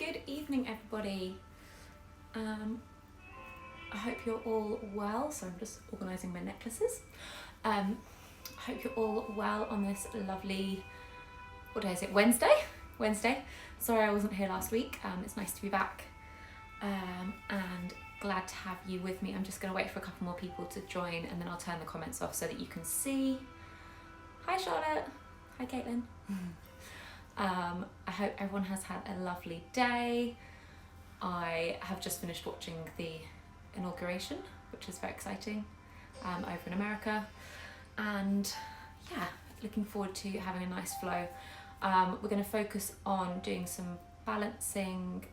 Good evening, everybody. I hope you're all well. So I'm just organising my necklaces. I hope you're all well on this lovely, what day is it? Wednesday. Sorry I wasn't here last week. It's nice to be back and glad to have you with me. I'm just going to wait for a couple more people to join and then I'll turn the comments off so that you can see. Hi Charlotte. Hi Caitlin. I hope everyone has had a lovely day. I have just finished watching the inauguration, which is very exciting, over in America, and yeah, looking forward to having a nice flow. We're going to focus on doing some balancing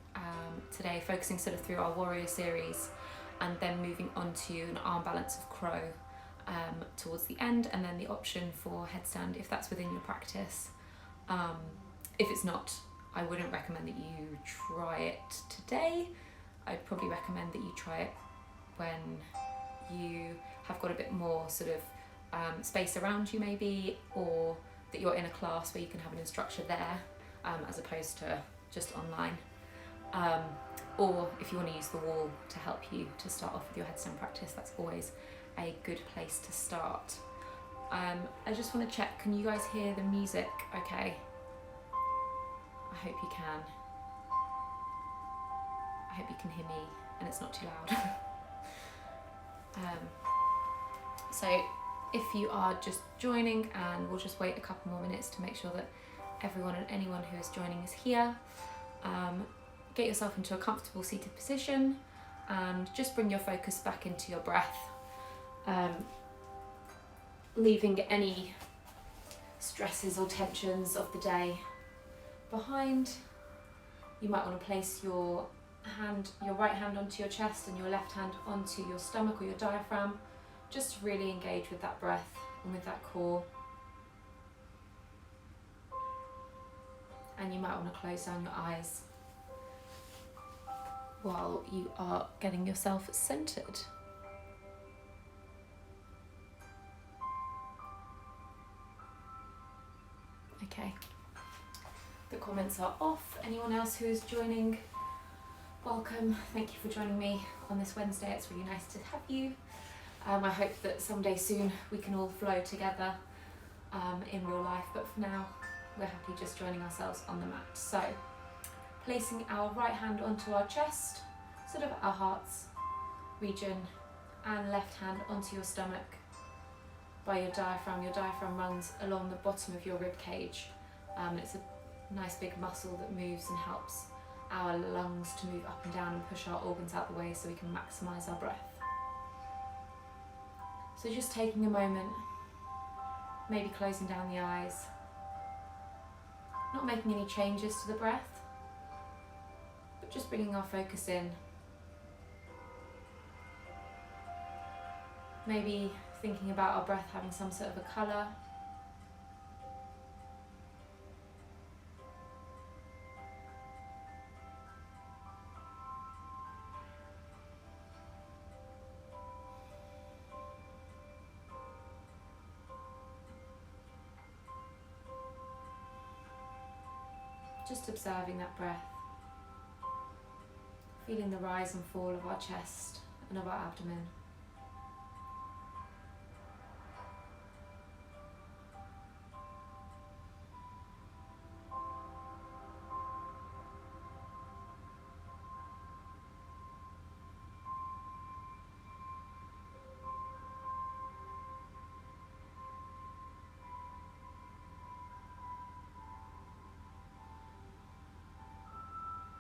today, focusing sort of through our warrior series and then moving on to an arm balance of crow towards the end, and then the option for headstand if that's within your practice. If it's not, I wouldn't recommend that you try it today. I'd probably recommend that you try it when you have got a bit more sort of space around you maybe, or that you're in a class where you can have an instructor there as opposed to just online. Or if you want to use the wall to help you to start off with your headstand practice, that's always a good place to start. I just want to check, can you guys hear the music okay? I hope you can. I hope you can hear me and it's not too loud. So if you are just joining, and we'll just wait a couple more minutes to make sure that everyone and anyone who is joining is here, get yourself into a comfortable seated position and just bring your focus back into your breath, leaving any stresses or tensions of the day behind. You might want to place your right hand onto your chest and your left hand onto your stomach or your diaphragm, just to really engage with that breath and with that core. And you might want to close down your eyes while you are getting yourself centered. Okay. The comments are off. Anyone else who is joining, welcome. Thank you for joining me on this Wednesday. It's really nice to have you. I hope that someday soon we can all flow together in real life, but for now we're happy just joining ourselves on the mat. So placing our right hand onto our chest, sort of our heart's region, and left hand onto your stomach by your diaphragm. Your diaphragm runs along the bottom of your rib cage. It's a nice big muscle that moves and helps our lungs to move up and down and push our organs out the way so we can maximise our breath. So just taking a moment, maybe closing down the eyes, not making any changes to the breath, but just bringing our focus in. Maybe thinking about our breath having some sort of a colour. Just observing that breath, feeling the rise and fall of our chest and of our abdomen.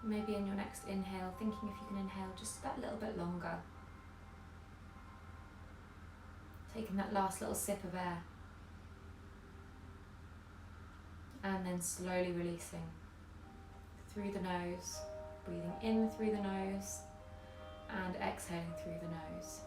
Maybe in your next inhale, thinking if you can inhale just that little bit longer. Taking that last little sip of air. And then slowly releasing through the nose, breathing in through the nose and exhaling through the nose.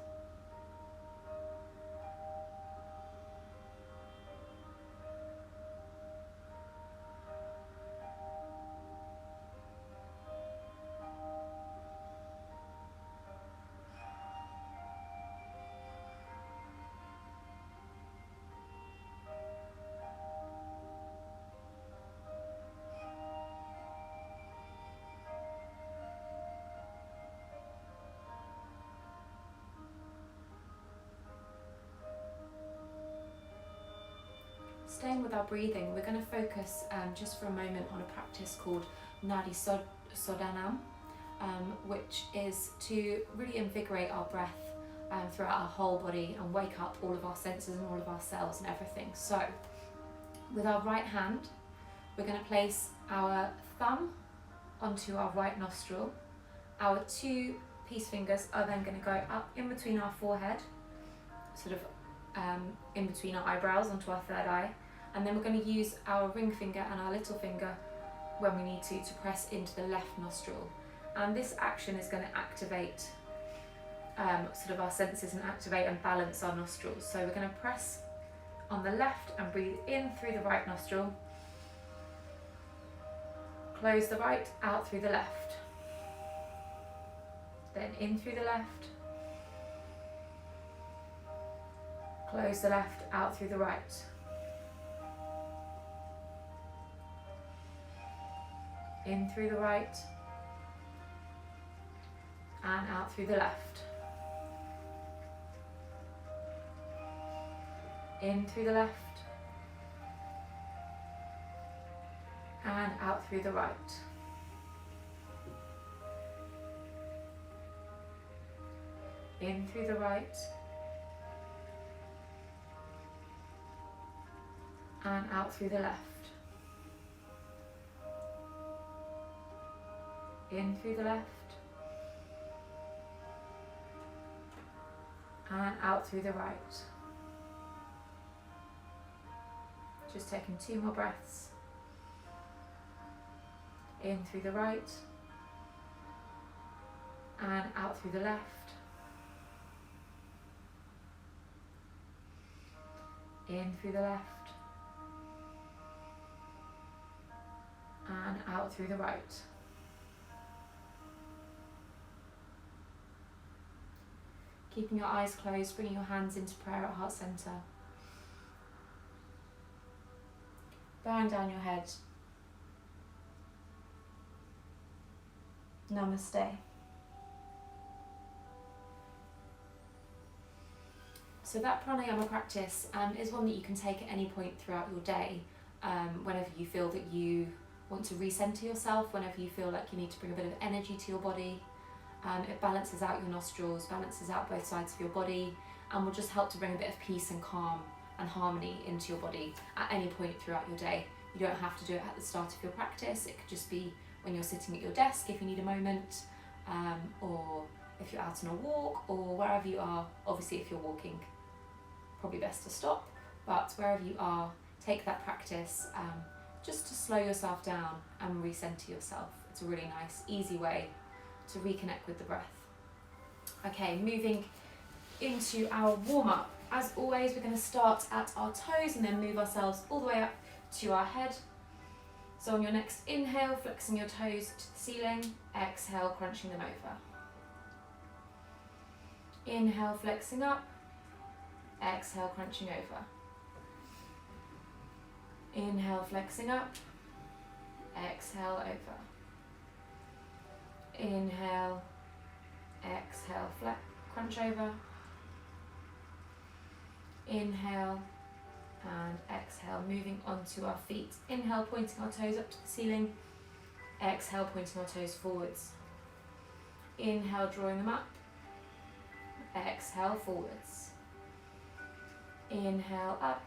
staying with our breathing, we're going to focus just for a moment on a practice called Nadi Sodhanam, which is to really invigorate our breath throughout our whole body and wake up all of our senses and all of our cells and everything. So with our right hand, we're going to place our thumb onto our right nostril. Our two peace fingers are then going to go up in between our forehead, sort of in between our eyebrows onto our third eye, and then we're going to use our ring finger and our little finger when we need to press into the left nostril. And this action is going to activate sort of our senses and activate and balance our nostrils. So we're going to press on the left and breathe in through the right nostril, close the right, out through the left, then in through the left, close the left, out through the right. In through the right and out through the left. In through the left and out through the right. In through the right and out through the left. In through the left and out through the right. Just taking 2 more breaths. In through the right and out through the left. In through the left and out through the right. Keeping your eyes closed, bringing your hands into prayer at heart center. Bowing down your head. Namaste. So that pranayama practice is one that you can take at any point throughout your day, whenever you feel that you want to recenter yourself, whenever you feel like you need to bring a bit of energy to your body. It balances out your nostrils, balances out both sides of your body, and will just help to bring a bit of peace and calm and harmony into your body at any point throughout your day. You don't have to do it at the start of your practice. It could just be when you're sitting at your desk if you need a moment, or if you're out on a walk, or wherever you are. Obviously if you're walking, probably best to stop, but wherever you are, take that practice just to slow yourself down and recenter yourself. It's a really nice, easy way to reconnect with the breath. Okay, moving into our warm-up. As always, we're going to start at our toes and then move ourselves all the way up to our head. So on your next inhale, flexing your toes to the ceiling, exhale, crunching them over. Inhale, flexing up, exhale, crunching over. Inhale, flexing up, exhale, over. Inhale, exhale, flex, crunch over. Inhale and exhale, moving onto our feet. Inhale, pointing our toes up to the ceiling. Exhale, pointing our toes forwards. Inhale, drawing them up. Exhale, forwards. Inhale, up.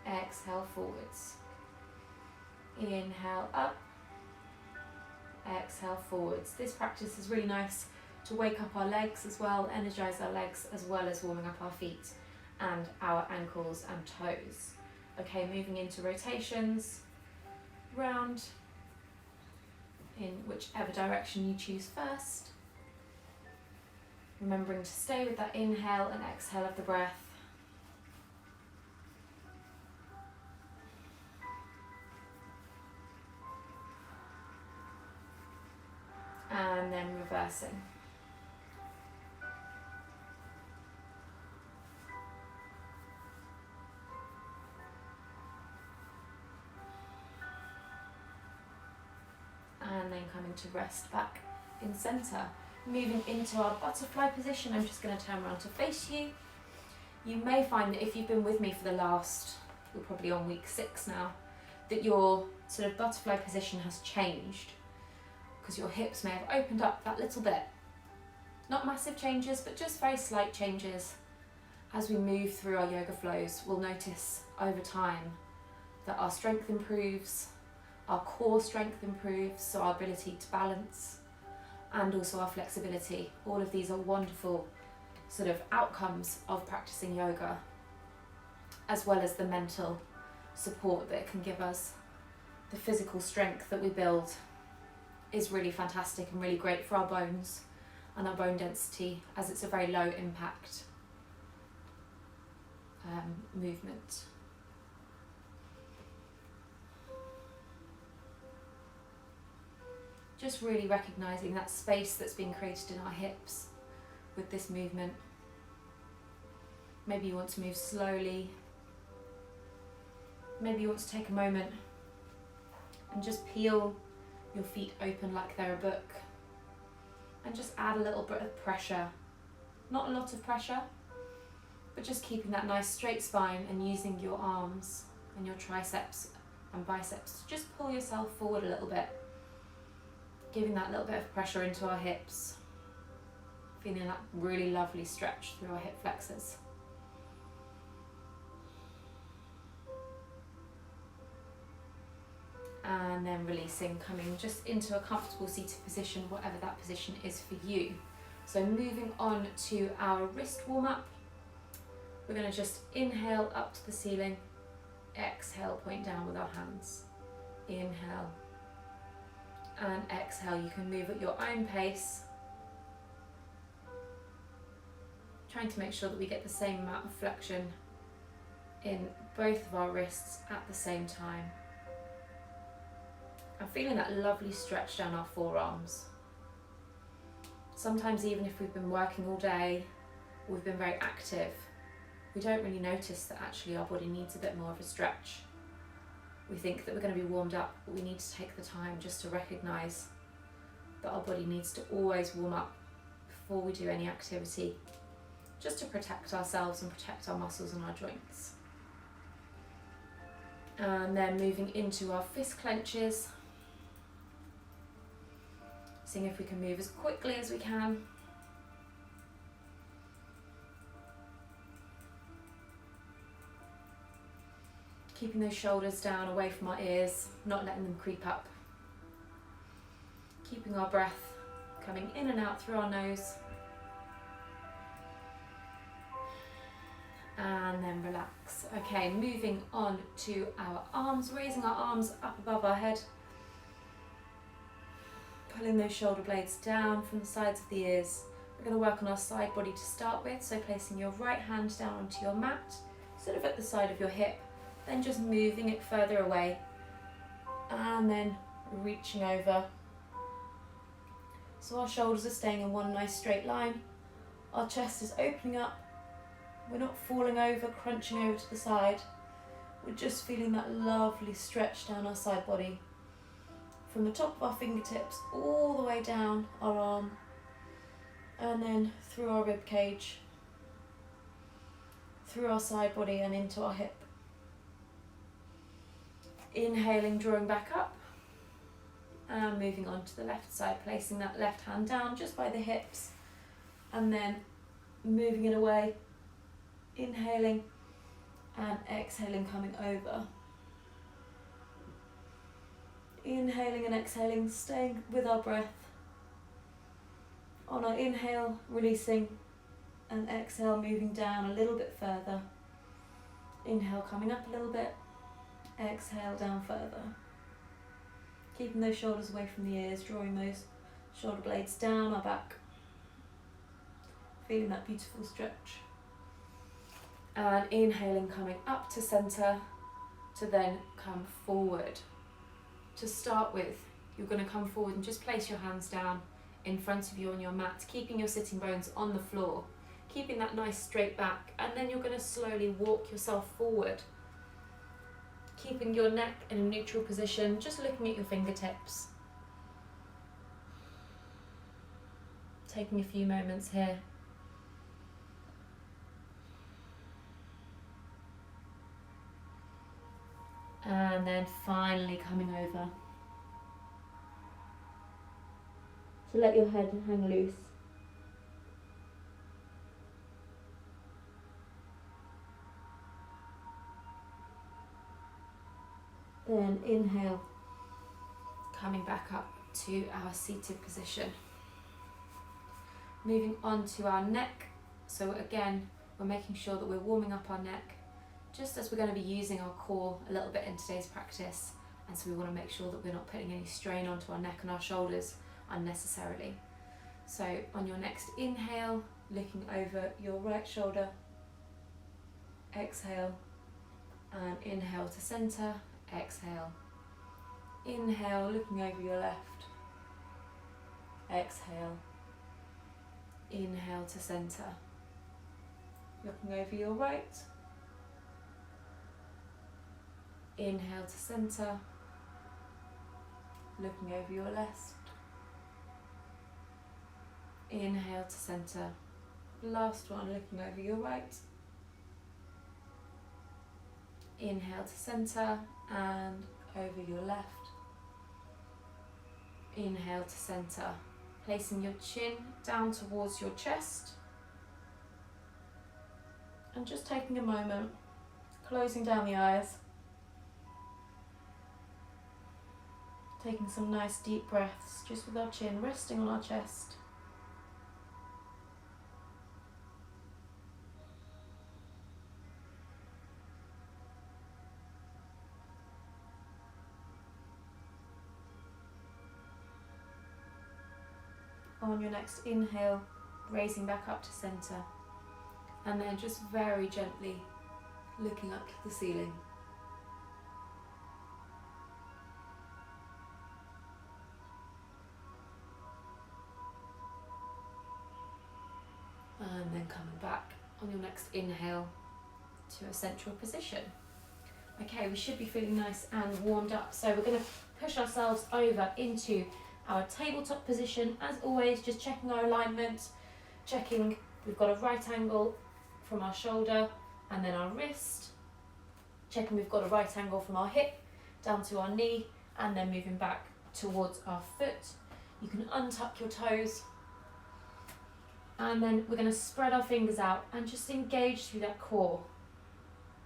Exhale, forwards. Inhale, up. Exhale, forwards. This practice is really nice to wake up our legs as well, energize our legs, as well as warming up our feet and our ankles and toes. Okay, moving into rotations, round, in whichever direction you choose first. Remembering to stay with that inhale and exhale of the breath. And then reversing. And then coming to rest back in center. Moving into our butterfly position, I'm just going to turn around to face you. You may find that if you've been with me for the last you're probably on week 6 now, that your sort of butterfly position has changed, because your hips may have opened up that little bit. Not massive changes, but just very slight changes. As we move through our yoga flows, we'll notice over time that our strength improves, our core strength improves, so our ability to balance, and also our flexibility. All of these are wonderful sort of outcomes of practicing yoga, as well as the mental support that it can give us. The physical strength that we build is really fantastic and really great for our bones and our bone density, as it's a very low impact movement. Just really recognising that space that's being created in our hips with this movement. Maybe you want to move slowly. Maybe you want to take a moment and just peel your feet open like they're a book, and just add a little bit of pressure. Not a lot of pressure, but just keeping that nice straight spine and using your arms and your triceps and biceps to just pull yourself forward a little bit, giving that little bit of pressure into our hips, feeling that really lovely stretch through our hip flexors. And then releasing, coming just into a comfortable seated position, whatever that position is for you. So moving on to our wrist warm up, we're going to just inhale up to the ceiling, exhale, point down with our hands. Inhale and exhale. You can move at your own pace, trying to make sure that we get the same amount of flexion in both of our wrists at the same time. I'm feeling that lovely stretch down our forearms. Sometimes even if we've been working all day, we've been very active, we don't really notice that actually our body needs a bit more of a stretch. We think that we're going to be warmed up, but we need to take the time just to recognise that our body needs to always warm up before we do any activity, just to protect ourselves and protect our muscles and our joints. And then moving into our fist clenches, seeing if we can move as quickly as we can. Keeping those shoulders down away from our ears, not letting them creep up. Keeping our breath coming in and out through our nose. And then relax. Okay, moving on to our arms, raising our arms up above our head. Pulling those shoulder blades down from the sides of the ears. We're going to work on our side body to start with, so placing your right hand down onto your mat, sort of at the side of your hip, then just moving it further away, and then reaching over. So our shoulders are staying in one nice straight line, our chest is opening up, we're not falling over, crunching over to the side, we're just feeling that lovely stretch down our side body, from the top of our fingertips all the way down our arm, and then through our rib cage, through our side body and into our hip. Inhaling, drawing back up, and moving on to the left side, placing that left hand down just by the hips, and then moving it away, inhaling and exhaling, coming over. Inhaling and exhaling, staying with our breath. On our inhale, releasing, and exhale, moving down a little bit further. Inhale, coming up a little bit. Exhale, down further. Keeping those shoulders away from the ears, drawing those shoulder blades down our back. Feeling that beautiful stretch. And inhaling, coming up to centre, to then come forward. To start with, you're going to come forward and just place your hands down in front of you on your mat, keeping your sitting bones on the floor, keeping that nice straight back, and then you're going to slowly walk yourself forward, keeping your neck in a neutral position, just looking at your fingertips. Taking a few moments here. And then finally coming over. So let your head hang loose. Then inhale, coming back up to our seated position. Moving on to our neck. So again, we're making sure that we're warming up our neck, just as we're going to be using our core a little bit in today's practice. And so we want to make sure that we're not putting any strain onto our neck and our shoulders unnecessarily. So on your next inhale, looking over your right shoulder, exhale, and inhale to center, exhale. Inhale, looking over your left, exhale, inhale to center, looking over your right, inhale to center, looking over your left, inhale to center, last one, looking over your right, inhale to center and over your left, inhale to center, placing your chin down towards your chest and just taking a moment, closing down the eyes, taking some nice deep breaths just with our chin resting on our chest. On your next inhale, raising back up to center, and then just very gently looking up to the ceiling. And then coming back on your next inhale to a central position. Okay, we should be feeling nice and warmed up, so we're going to push ourselves over into our tabletop position. As always, just checking our alignment, checking we've got a right angle from our shoulder and then our wrist, checking we've got a right angle from our hip down to our knee, and then moving back towards our foot. You can untuck your toes, and then we're going to spread our fingers out and just engage through that core.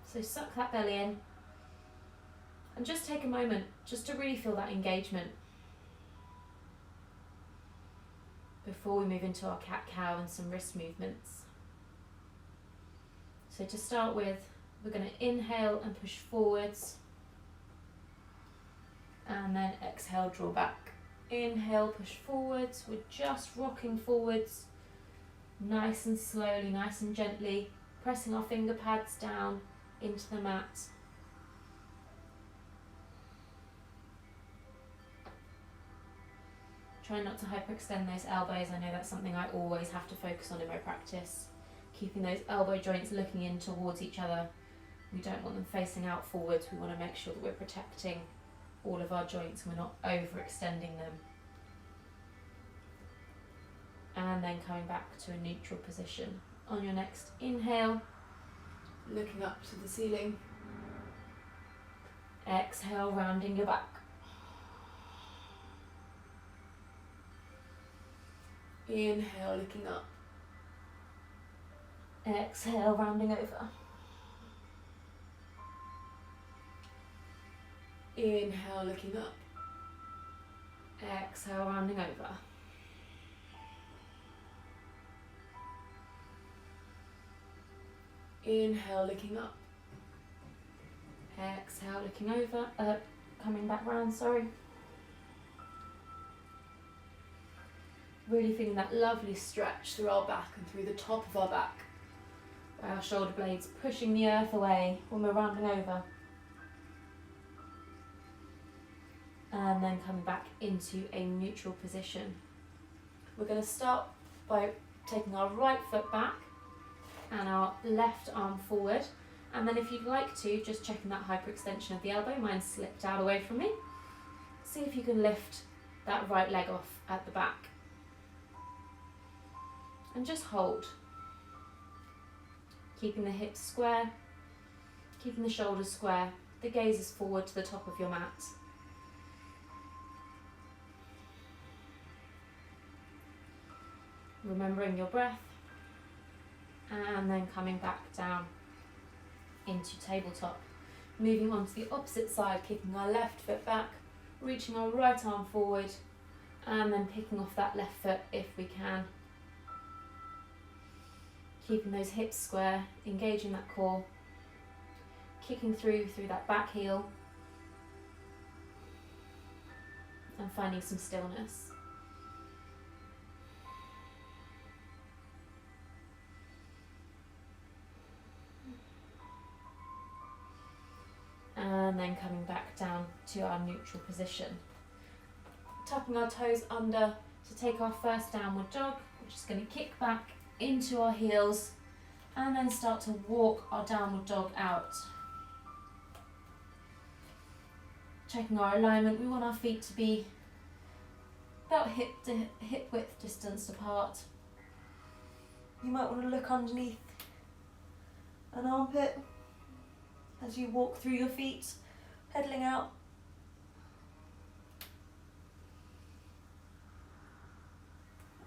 So suck that belly in and just take a moment just to really feel that engagement before we move into our cat-cow and some wrist movements. So to start with, we're going to inhale and push forwards, and then exhale, draw back. Inhale, push forwards, we're just rocking forwards, nice and slowly, nice and gently, pressing our finger pads down into the mat. Try not to hyperextend those elbows. I know that's something I always have to focus on in my practice. Keeping those elbow joints looking in towards each other. We don't want them facing out forwards. We want to make sure that we're protecting all of our joints and we're not overextending them. And then coming back to a neutral position. On your next inhale, looking up to the ceiling. Exhale, rounding your back. Inhale, looking up. Exhale, rounding over. Inhale, looking up. Exhale, rounding over. Inhale, looking up. Exhale, looking over. Coming back round, sorry. Really feeling that lovely stretch through our back and through the top of our back, where our shoulder blades pushing the earth away when we're rounding over. And then coming back into a neutral position. We're going to start by taking our right foot back and our left arm forward. And then if you'd like to, just checking that hyperextension of the elbow, mine slipped out away from me. See if you can lift that right leg off at the back. And just hold. Keeping the hips square, keeping the shoulders square, The gaze is forward to the top of your mat. Remembering your breath, and then coming back down into tabletop. Moving on to the opposite side, kicking our left foot back, reaching our right arm forward, and then picking off that left foot if we can. Keeping those hips square, engaging that core, kicking through that back heel, and finding some stillness. And then coming back down to our neutral position. Tucking our toes under to take our first downward dog. We're just going to kick back into our heels and then start to walk our downward dog out. Checking our alignment, we want our feet to be about hip width distance apart. You might want to look underneath an armpit as you walk through your feet, pedaling out.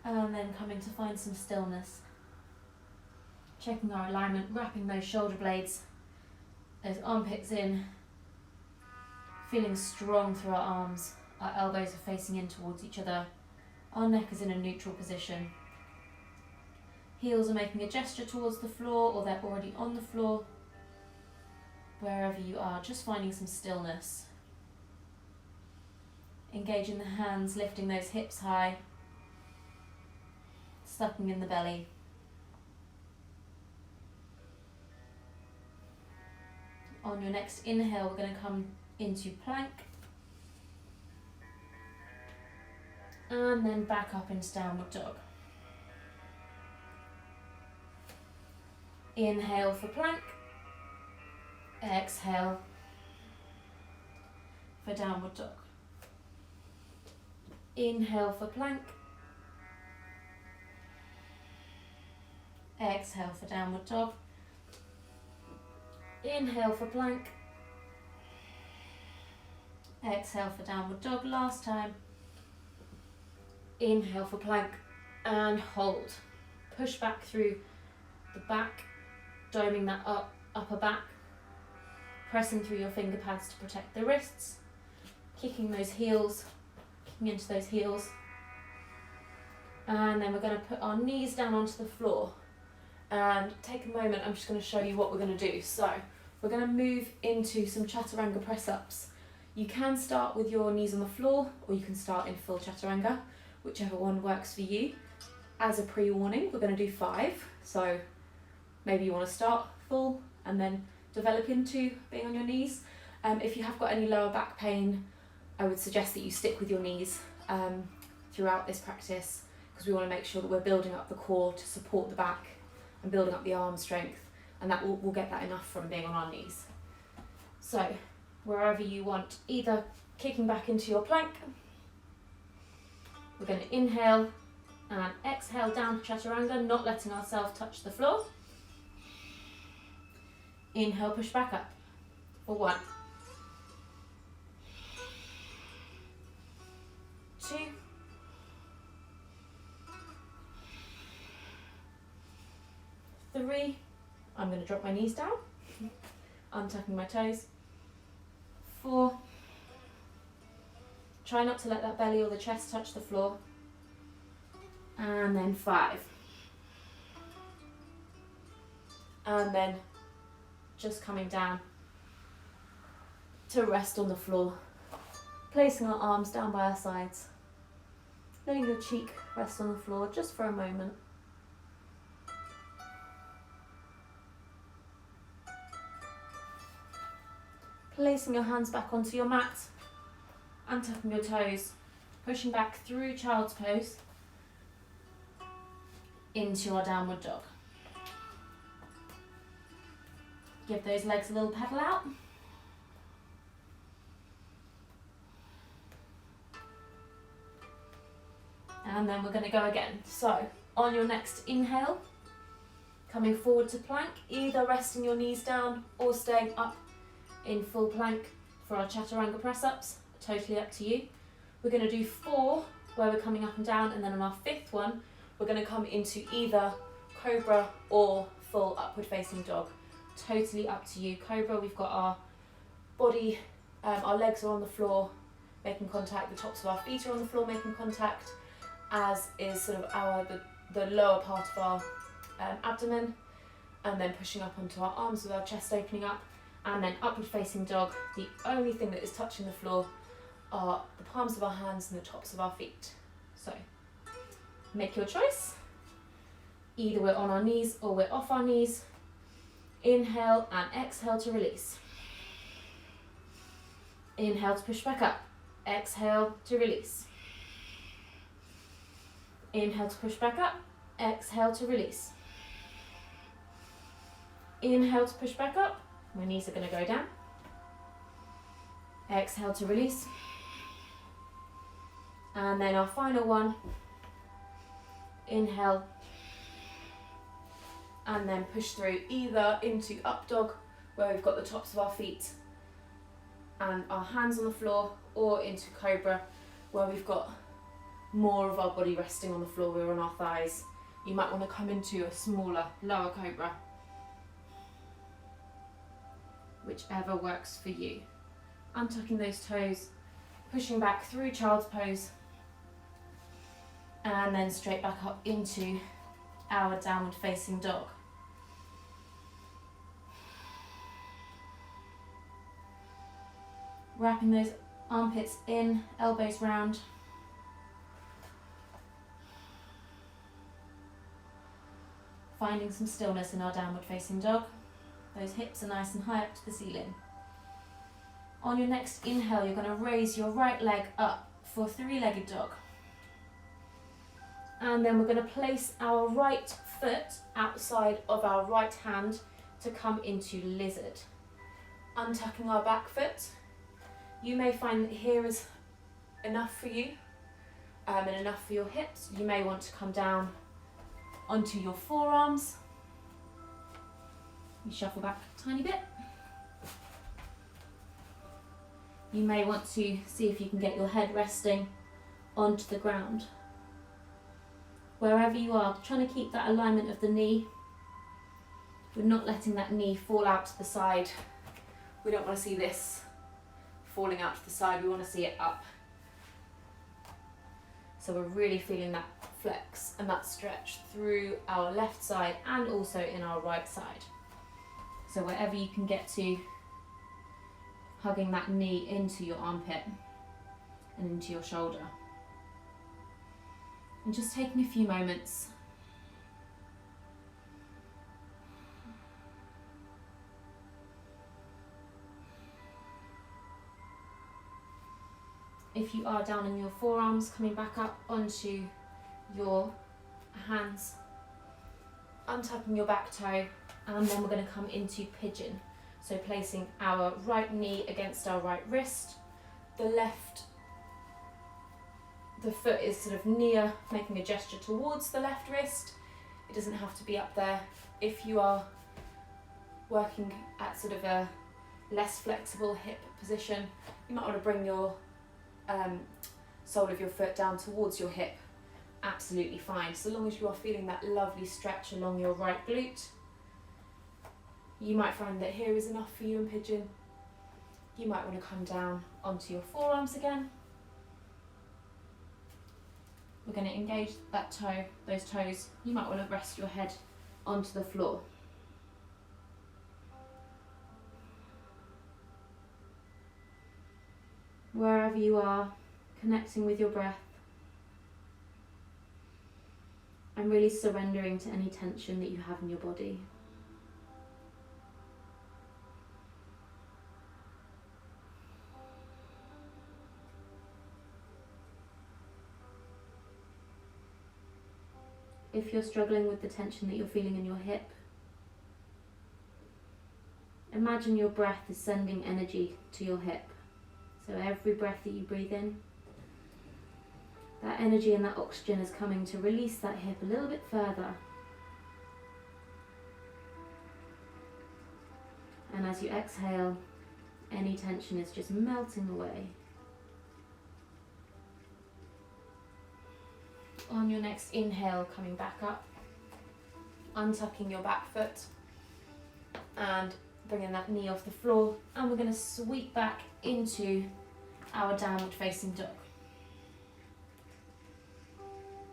And then coming to find some stillness. Checking our alignment, wrapping those shoulder blades, those armpits in, feeling strong through our arms. Our elbows are facing in towards each other. Our neck is in a neutral position. Heels are making a gesture towards the floor, or they're already on the floor. Wherever you are, just finding some stillness. Engaging the hands, lifting those hips high, sucking in the belly. On your next inhale, we're going to come into plank. And then back up into downward dog. Inhale for plank. Exhale for downward dog. Inhale for plank. Exhale for downward dog. Inhale for plank. Exhale for downward dog. Last time. Inhale for plank and hold. Push back through the back, doming that upper back. Pressing through your finger pads to protect the wrists. Kicking those heels, kicking into those heels. And then we're going to put our knees down onto the floor. And take a moment, I'm just going to show you what we're going to do. So we're going to move into some chatturanga press-ups. You can start with your knees on the floor, or you can start in full chatturanga, whichever one works for you. As a pre-warning, we're going to do 5. So maybe you want to start full and then develop into being on your knees. If you have got any lower back pain, I would suggest that you stick with your knees throughout this practice, because we want to make sure that we're building up the core to support the back and building up the arm strength, and that we'll get that enough from being on our knees. So wherever you want, either kicking back into your plank, we're going to inhale and exhale down to chaturanga, not letting ourselves touch the floor. Inhale, push back up for 1, 2, 3. I'm going to drop my knees down, untucking my toes. 4. Try not to let that belly or the chest touch the floor. And then 5. And then just coming down to rest on the floor, placing our arms down by our sides, letting your cheek rest on the floor just for a moment. Placing your hands back onto your mat, untucking your toes, pushing back through child's pose into our downward dog. Give those legs a little pedal out. And then we're going to go again. So on your next inhale, coming forward to plank, either resting your knees down or staying up in full plank for our chaturanga press-ups, totally up to you. We're going to do 4 where we're coming up and down, and then on our 5th one, we're going to come into either cobra or full upward facing dog. Totally up to you. Cobra, we've got our body, our legs are on the floor making contact, the tops of our feet are on the floor making contact, as is sort of the lower part of our abdomen, and then pushing up onto our arms with our chest opening up, and then upward facing dog. The only thing that is touching the floor are the palms of our hands and the tops of our feet. So make your choice. Either we're on our knees or we're off our knees. Inhale and exhale to release. Inhale to push back up. Exhale to release. Inhale to push back up. Exhale to release. Inhale to push back up. My knees are going to go down. Exhale to release. And then our final one. Inhale. And then push through either into up dog, where we've got the tops of our feet and our hands on the floor, or into cobra, where we've got more of our body resting on the floor, we're on our thighs. You might want to come into a smaller, lower cobra, whichever works for you. Untucking those toes, pushing back through child's pose, and then straight back up into our downward facing dog. Wrapping those armpits in, elbows round. Finding some stillness in our downward facing dog. Those hips are nice and high up to the ceiling. On your next inhale, you're going to raise your right leg up for 3-legged dog. And then we're going to place our right foot outside of our right hand to come into lizard. Untucking our back foot. You may find that here is enough for you and enough for your hips. You may want to come down onto your forearms. You shuffle back a tiny bit. You may want to see if you can get your head resting onto the ground. Wherever you are, trying to keep that alignment of the knee. We're not letting that knee fall out to the side. We don't want to see this falling out to the side, we want to see it up. So we're really feeling that flex and that stretch through our left side and also in our right side. So wherever you can get to, hugging that knee into your armpit and into your shoulder. And just taking a few moments . If you are down in your forearms, coming back up onto your hands, untucking your back toe, and then we're going to come into pigeon. So placing our right knee against our right wrist, the foot is sort of near, making a gesture towards the left wrist. It doesn't have to be up there. If you are working at sort of a less flexible hip position, you might want to bring your sole of your foot down towards your hip. Absolutely fine, so long as you are feeling that lovely stretch along your right glute. You might find that here is enough for you in pigeon. You might want to come down onto your forearms again. We're going to engage that toe, those toes. You might want to rest your head onto the floor. Wherever you are, connecting with your breath and really surrendering to any tension that you have in your body. If you're struggling with the tension that you're feeling in your hip, imagine your breath is sending energy to your hip. So every breath that you breathe in, that energy and that oxygen is coming to release that hip a little bit further. And as you exhale, Any tension is just melting away. On your next inhale, coming back up, untucking your back foot and bringing that knee off the floor, and we're going to sweep back into our downward facing dog.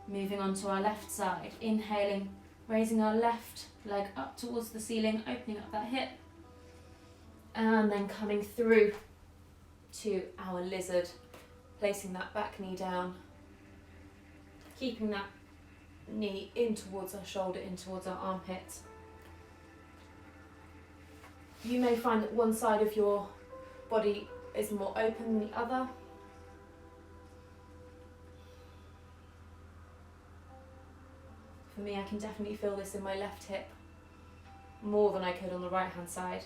Moving on to our left side, inhaling, raising our left leg up towards the ceiling, opening up that hip, and then coming through to our lizard, placing that back knee down, keeping that knee in towards our shoulder, in towards our armpit. You may find that one side of your body is more open than the other. For me, I can definitely feel this in my left hip more than I could on the right hand side.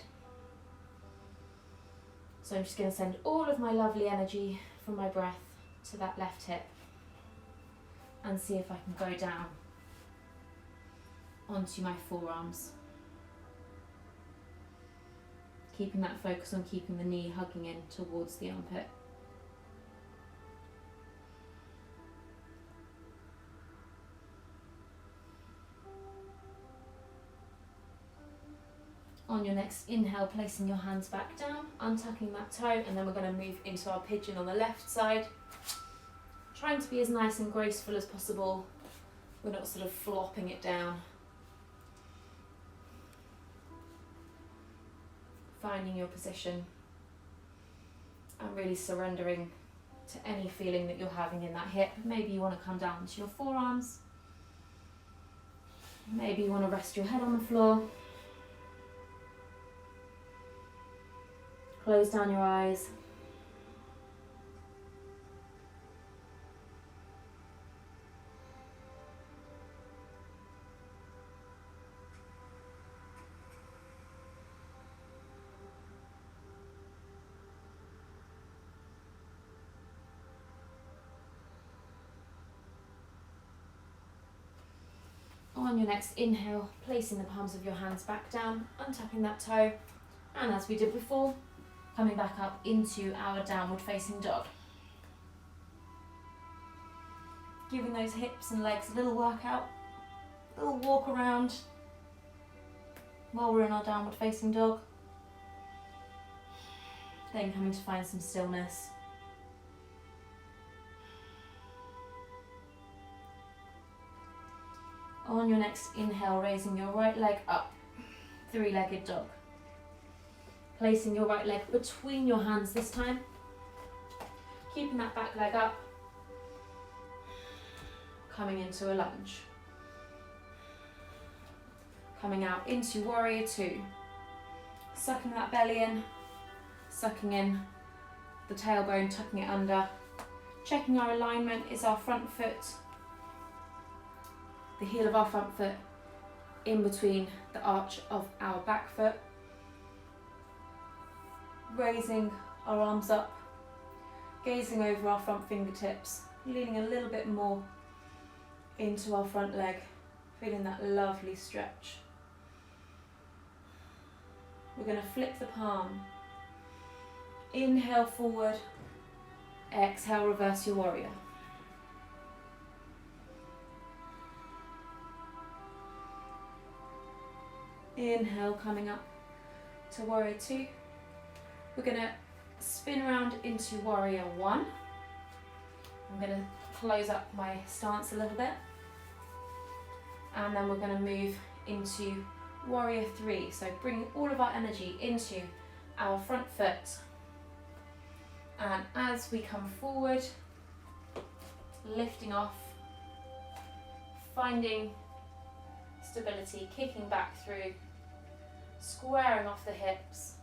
So I'm just going to send all of my lovely energy from my breath to that left hip and see if I can go down onto my forearms. Keeping that focus on keeping the knee hugging in towards the armpit. On your next inhale, placing your hands back down, untucking that toe, and then we're going to move into our pigeon on the left side. Trying to be as nice and graceful as possible. We're not sort of flopping it down. Finding your position and really surrendering to any feeling that you're having in that hip. Maybe you want to come down to your forearms. Maybe you want to rest your head on the floor. Close down your eyes. On your next inhale, placing the palms of your hands back down, untucking that toe, and as we did before, coming back up into our downward facing dog. Giving those hips and legs a little workout, a little walk around while we're in our downward facing dog. Then coming to find some stillness. On your next inhale, raising your right leg up, three-legged dog. Placing your right leg between your hands this time. Keeping that back leg up. Coming into a lunge. Coming out into warrior two. Sucking that belly in. Sucking in the tailbone, tucking it under. Checking our alignment. Is our front foot, the heel of our front foot, in between the arch of our back foot. Raising our arms up, gazing over our front fingertips, leaning a little bit more into our front leg, feeling that lovely stretch. We're going to flip the palm. Inhale forward, exhale, reverse your warrior. Inhale, coming up to warrior two. We're going to spin around into warrior one. I'm going to close up my stance a little bit. And then we're going to move into warrior three. So bringing all of our energy into our front foot. And as we come forward, lifting off, finding stability, kicking back through, squaring off the hips.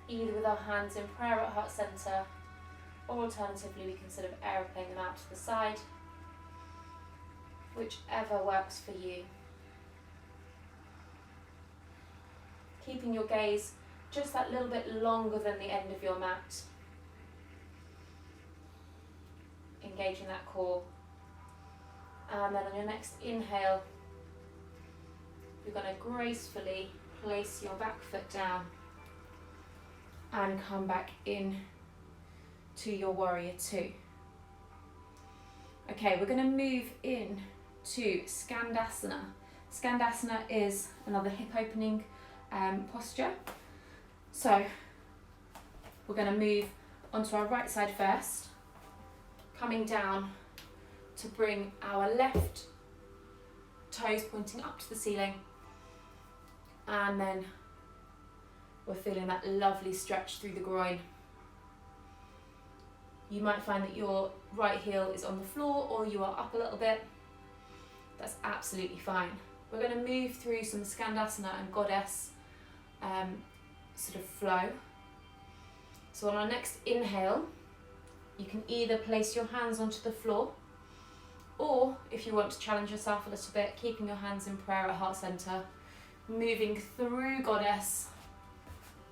Either with our hands in prayer at heart center, or alternatively we can sort of aeroplane them out to the side, whichever works for you. Keeping your gaze just that little bit longer than the end of your mat. Engaging that core. And then on your next inhale, you're going to gracefully place your back foot down and come back in to your warrior two. Okay, we're going to move in to Skandasana. Skandasana is another hip opening posture. So we're going to move onto our right side first, coming down to bring our left toes pointing up to the ceiling, and then we're feeling that lovely stretch through the groin. You might find that your right heel is on the floor or you are up a little bit. That's absolutely fine. We're going to move through some Skandasana and Goddess sort of flow. So on our next inhale, you can either place your hands onto the floor, or if you want to challenge yourself a little bit, keeping your hands in prayer at heart center, moving through Goddess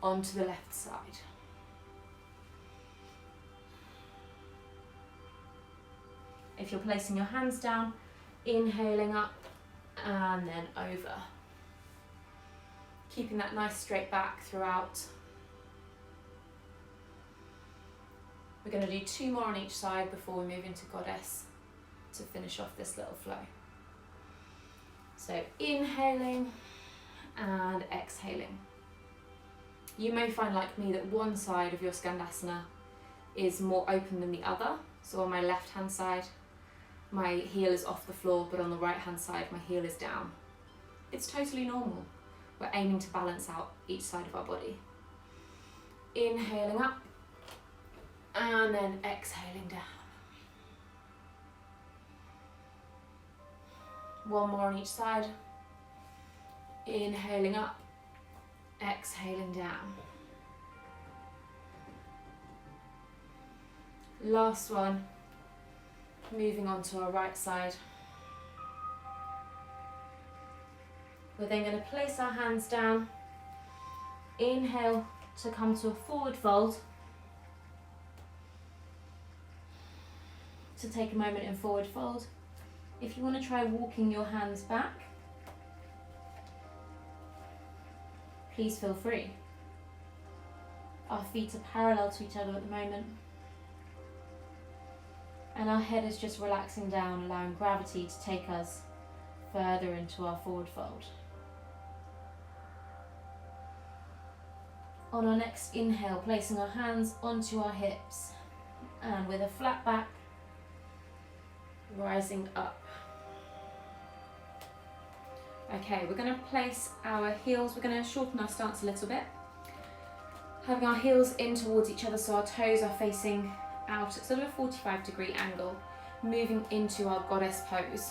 onto the left side. If you're placing your hands down, inhaling up and then over. Keeping that nice straight back throughout. We're going to do 2 more on each side before we move into Goddess to finish off this little flow. So inhaling and exhaling. You may find, like me, that one side of your Skandasana is more open than the other. So on my left hand side, my heel is off the floor, but on the right hand side, my heel is down. It's totally normal. We're aiming to balance out each side of our body. Inhaling up and then exhaling down. 1 more on each side. Inhaling up, exhaling down. Last one. Moving on to our right side. We're then going to place our hands down. Inhale to come to a forward fold. To take a moment in forward fold. If you want to try walking your hands back, please feel free. Our feet are parallel to each other at the moment. And our head is just relaxing down, allowing gravity to take us further into our forward fold. On our next inhale, placing our hands onto our hips, and with a flat back, rising up. Okay, we're going to place our heels, we're going to shorten our stance a little bit. Having our heels in towards each other so our toes are facing out at sort of a 45-degree angle, moving into our Goddess pose.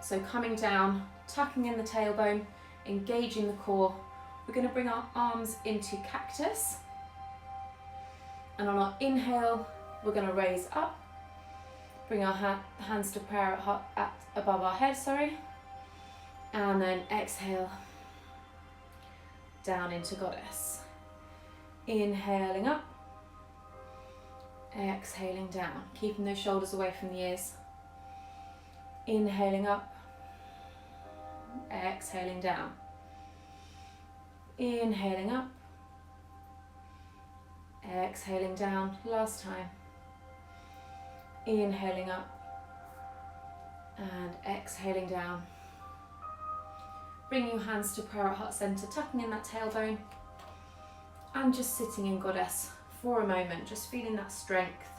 So coming down, tucking in the tailbone, engaging the core. We're going to bring our arms into cactus. And on our inhale, we're going to raise up. Bring our hands to prayer at above our head, and then exhale down into Goddess. Inhaling up, exhaling down, keeping those shoulders away from the ears. Inhaling up, exhaling down. Inhaling up, exhaling down. Last time. Inhaling up and exhaling down. Bring your hands to prayer at heart center, tucking in that tailbone and just sitting in Goddess for a moment, just feeling that strength.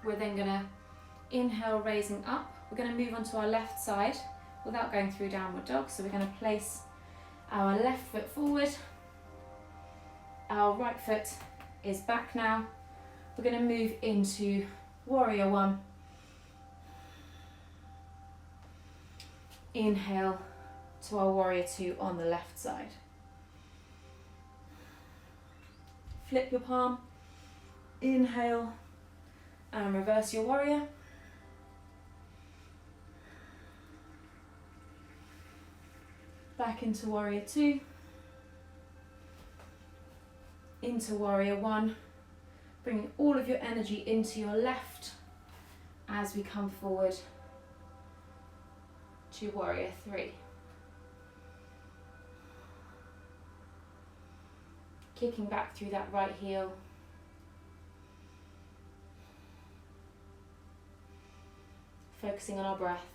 We're then going to inhale, raising up. We're going to move onto our left side without going through downward dog. So we're going to place our left foot forward. Our right foot is back now. We're going to move into Warrior One. Inhale to our Warrior Two on the left side. Flip your palm. Inhale and reverse your warrior. Back into Warrior Two. into warrior one, bringing all of your energy into your left as we come forward to warrior three. Kicking back through that right heel. Focusing on our breath.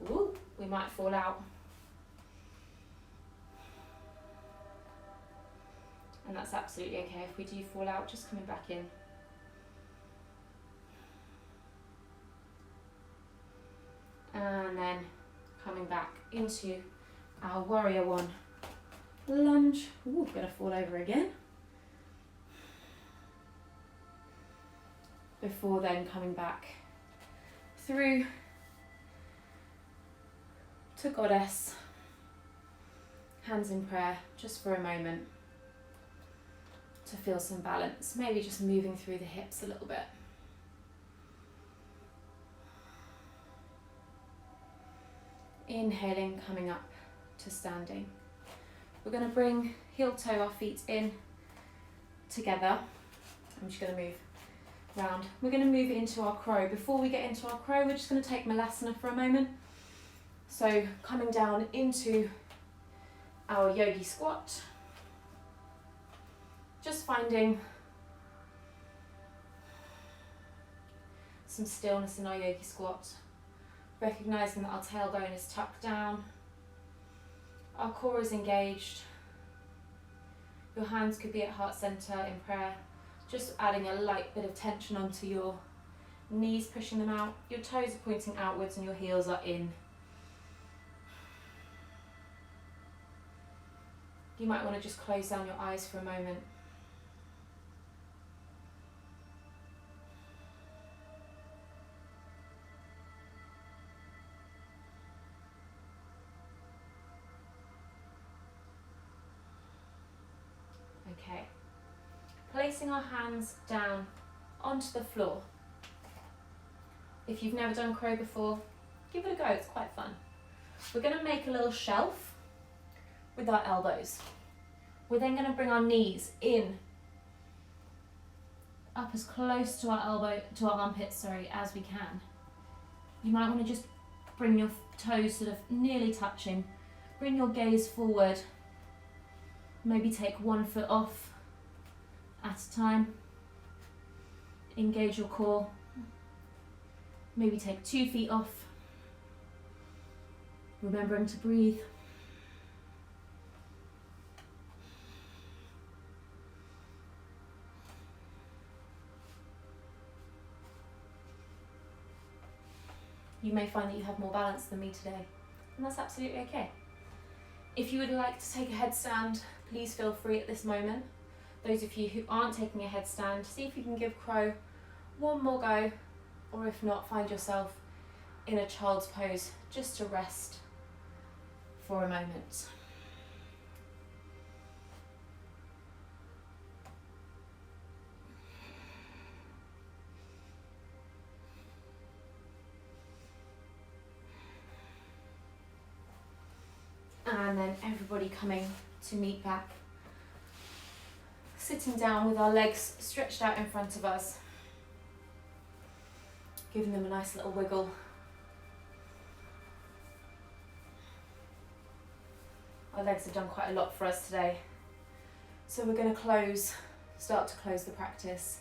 Ooh, we might fall out. And that's absolutely okay. If we do fall out, just coming back in. And then coming back into our warrior one lunge. Ooh, gonna fall over again. Before then coming back through to goddess, hands in prayer, just for a moment to feel some balance, maybe just moving through the hips a little bit. Inhaling, coming up to standing. We're going to bring heel toe our feet in together. I'm just going to move round. We're going to move into our crow. Before we get into our crow, we're just going to take Malasana for a moment. So coming down into our yogi squat. Just finding some stillness in our yogi squat. Recognizing that our tailbone is tucked down. Our core is engaged. Your hands could be at heart center in prayer. Just adding a light bit of tension onto your knees, pushing them out. Your toes are pointing outwards and your heels are in. You might want to just close down your eyes for a moment. Okay, placing our hands down onto the floor. If you've never done crow before, give it a go, it's quite fun. We're going to make a little shelf with our elbows. We're then going to bring our knees in, up as close to our armpits, as we can. You might want to just bring your toes sort of nearly touching. Bring your gaze forward. Maybe take one foot off at a time. Engage your core. Maybe take 2 feet off. Remembering to breathe. You may find that you have more balance than me today, and that's absolutely okay. If you would like to take a headstand, please feel free at this moment. Those of you who aren't taking a headstand, see if you can give crow one more go, or if not, find yourself in a child's pose just to rest for a moment. And then everybody coming to meet back. Sitting down with our legs stretched out in front of us. Giving them a nice little wiggle. Our legs have done quite a lot for us today. So we're going to start to close the practice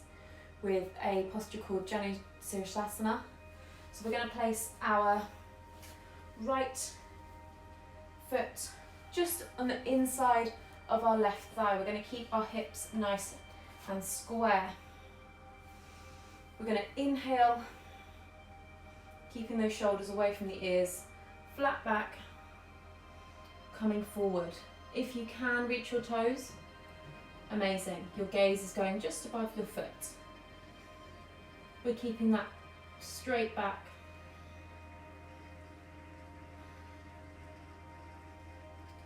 with a posture called Janu Sirsasana. So we're going to place our right foot just on the inside of our left thigh. We're going to keep our hips nice and square. We're going to inhale, keeping those shoulders away from the ears, flat back, coming forward. If you can reach your toes, amazing. Your gaze is going just above your foot. We're keeping that straight back.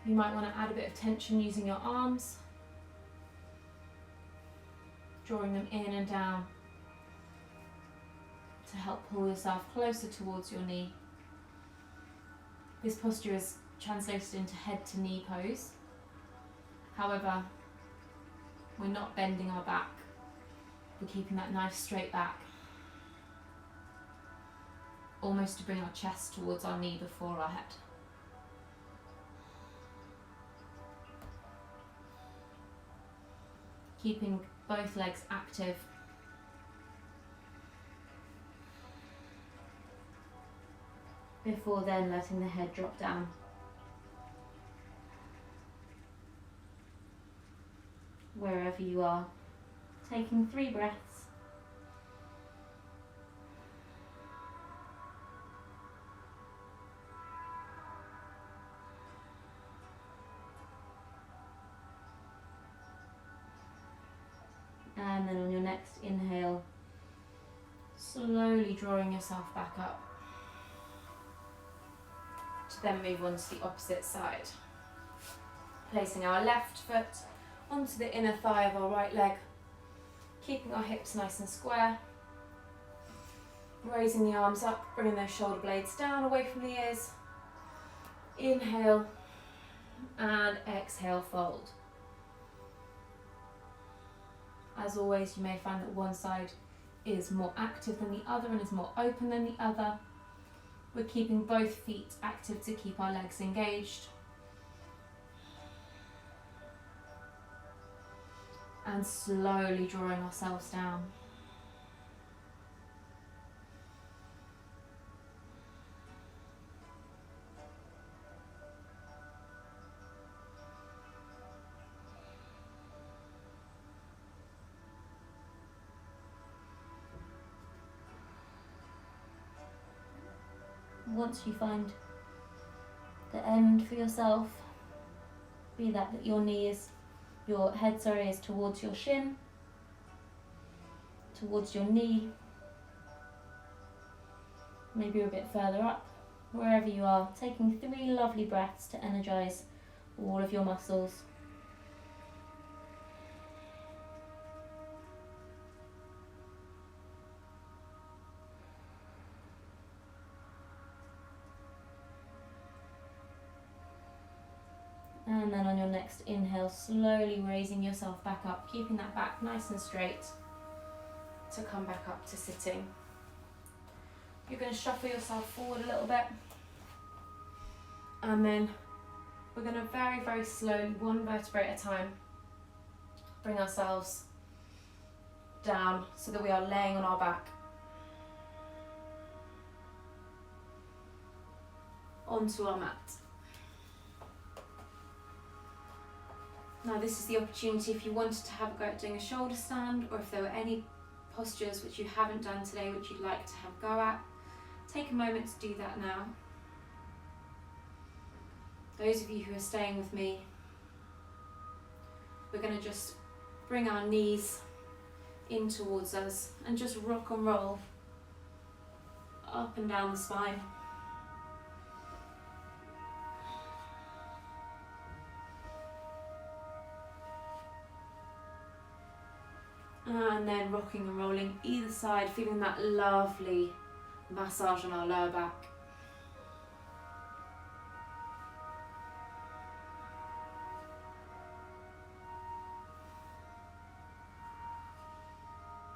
You might want to add a bit of tension using your arms, drawing them in and down to help pull yourself closer towards your knee. This posture is translated into head to knee pose. However, We're not bending our back. We're keeping that nice straight back. Almost to bring our chest towards our knee before our head. Keeping both legs active. Before then letting the head drop down. Wherever you are, taking 3 breaths. And then on your next inhale, slowly drawing yourself back up. To then move on to the opposite side. Placing our left foot onto the inner thigh of our right leg, keeping our hips nice and square. Raising the arms up, bringing those shoulder blades down away from the ears. Inhale and exhale, fold. As always, you may find that one side is more active than the other and is more open than the other. We're keeping both feet active to keep our legs engaged. And slowly drawing ourselves down. Once you find the end for yourself, be that your head is towards your shin, towards your knee, maybe a bit further up, wherever you are, taking 3 lovely breaths to energize all of your muscles. And then on your next inhale, slowly raising yourself back up, keeping that back nice and straight to come back up to sitting. You're going to shuffle yourself forward a little bit. And then we're going to very, very slowly, 1 vertebrae at a time, bring ourselves down so that we are laying on our back. Onto our mat. Now this is the opportunity if you wanted to have a go at doing a shoulder stand, or if there were any postures which you haven't done today which you'd like to have a go at, take a moment to do that now. Those of you who are staying with me, we're going to just bring our knees in towards us and just rock and roll up and down the spine. And then rocking and rolling either side, feeling that lovely massage on our lower back.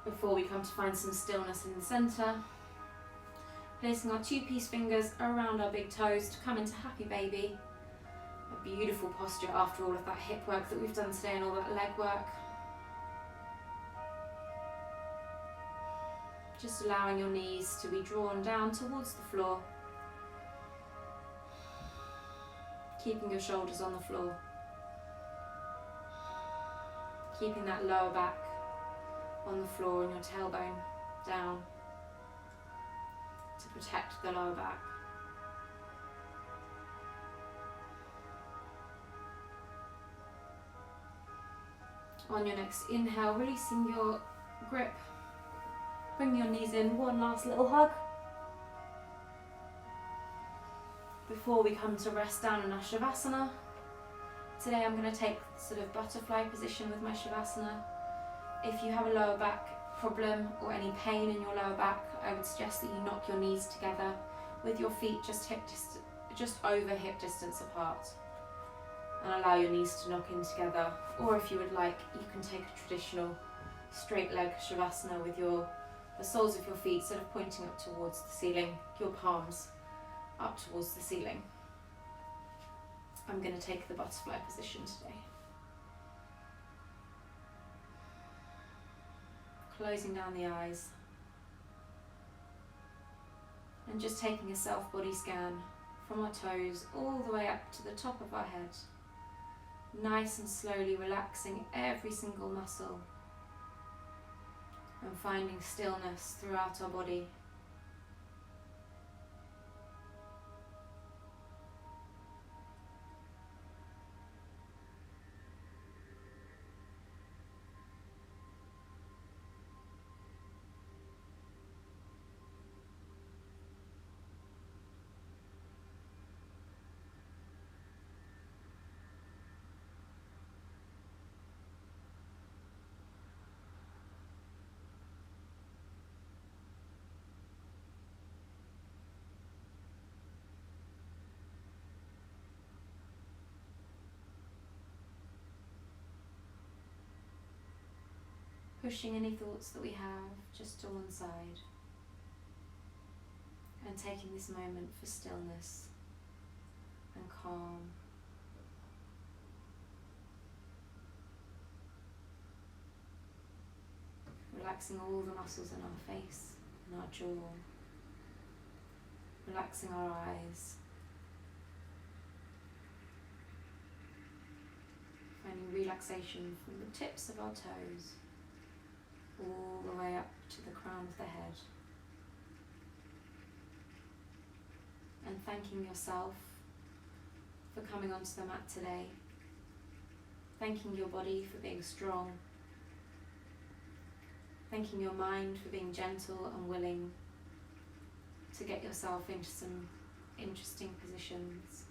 Before we come to find some stillness in the centre, placing our 2-piece fingers around our big toes to come into happy baby. A beautiful posture after all of that hip work that we've done today and all that leg work. Just allowing your knees to be drawn down towards the floor. Keeping your shoulders on the floor. Keeping that lower back on the floor and your tailbone down to protect the lower back. On your next inhale, releasing your grip. Bring your knees in, one last little hug. Before we come to rest down in our Shavasana. Today I'm going to take sort of butterfly position with my Shavasana. If you have a lower back problem or any pain in your lower back, I would suggest that you knock your knees together with your feet just over hip distance apart. and allow your knees to knock in together. Or if you would like, you can take a traditional straight leg shavasana with the soles of your feet sort of pointing up towards the ceiling, your palms up towards the ceiling. I'm going to take the butterfly position today. Closing down the eyes and just taking a self body scan from our toes all the way up to the top of our head. Nice and slowly relaxing every single muscle and finding stillness throughout our body. Pushing any thoughts that we have just to one side and taking this moment for stillness and calm. Relaxing all the muscles in our face and our jaw, relaxing our eyes, finding relaxation from the tips of our toes all the way up to the crown of the head, and thanking yourself for coming onto the mat today, thanking your body for being strong, thanking your mind for being gentle and willing to get yourself into some interesting positions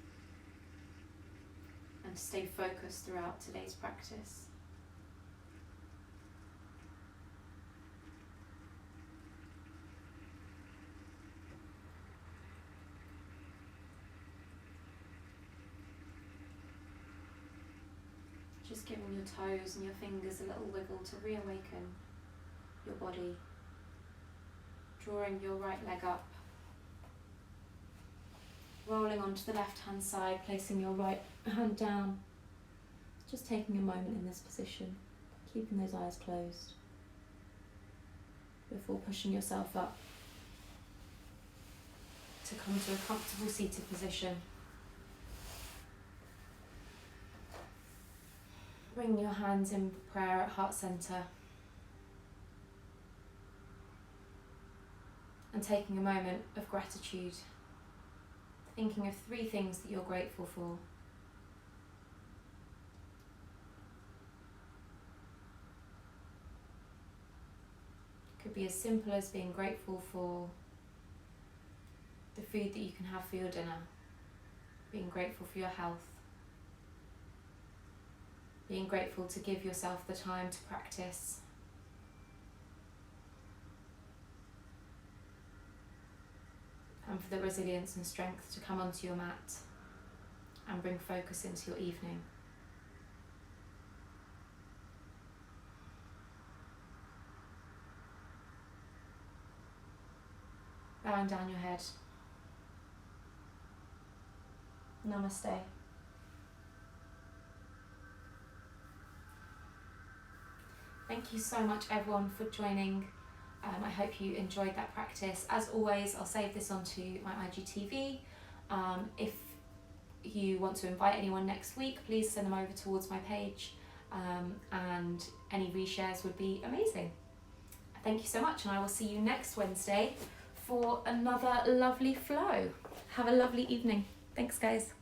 and to stay focused throughout today's practice. Just giving your toes and your fingers a little wiggle to reawaken your body. Drawing your right leg up. Rolling onto the left hand side, placing your right hand down. Just taking a moment in this position, keeping those eyes closed before pushing yourself up to come to a comfortable seated position. Bring your hands in prayer at heart center and taking a moment of gratitude, thinking of 3 things that you're grateful for. It could be as simple as being grateful for the food that you can have for your dinner, being grateful for your health, being grateful to give yourself the time to practice, and for the resilience and strength to come onto your mat and bring focus into your evening. Bowing down your head. Namaste. Thank you so much everyone for joining. I hope you enjoyed that practice. As always, I'll save this onto my IGTV. If you want to invite anyone next week, please send them over towards my page, and any reshares would be amazing. Thank you so much, and I will see you next Wednesday for another lovely flow. Have a lovely evening. Thanks guys.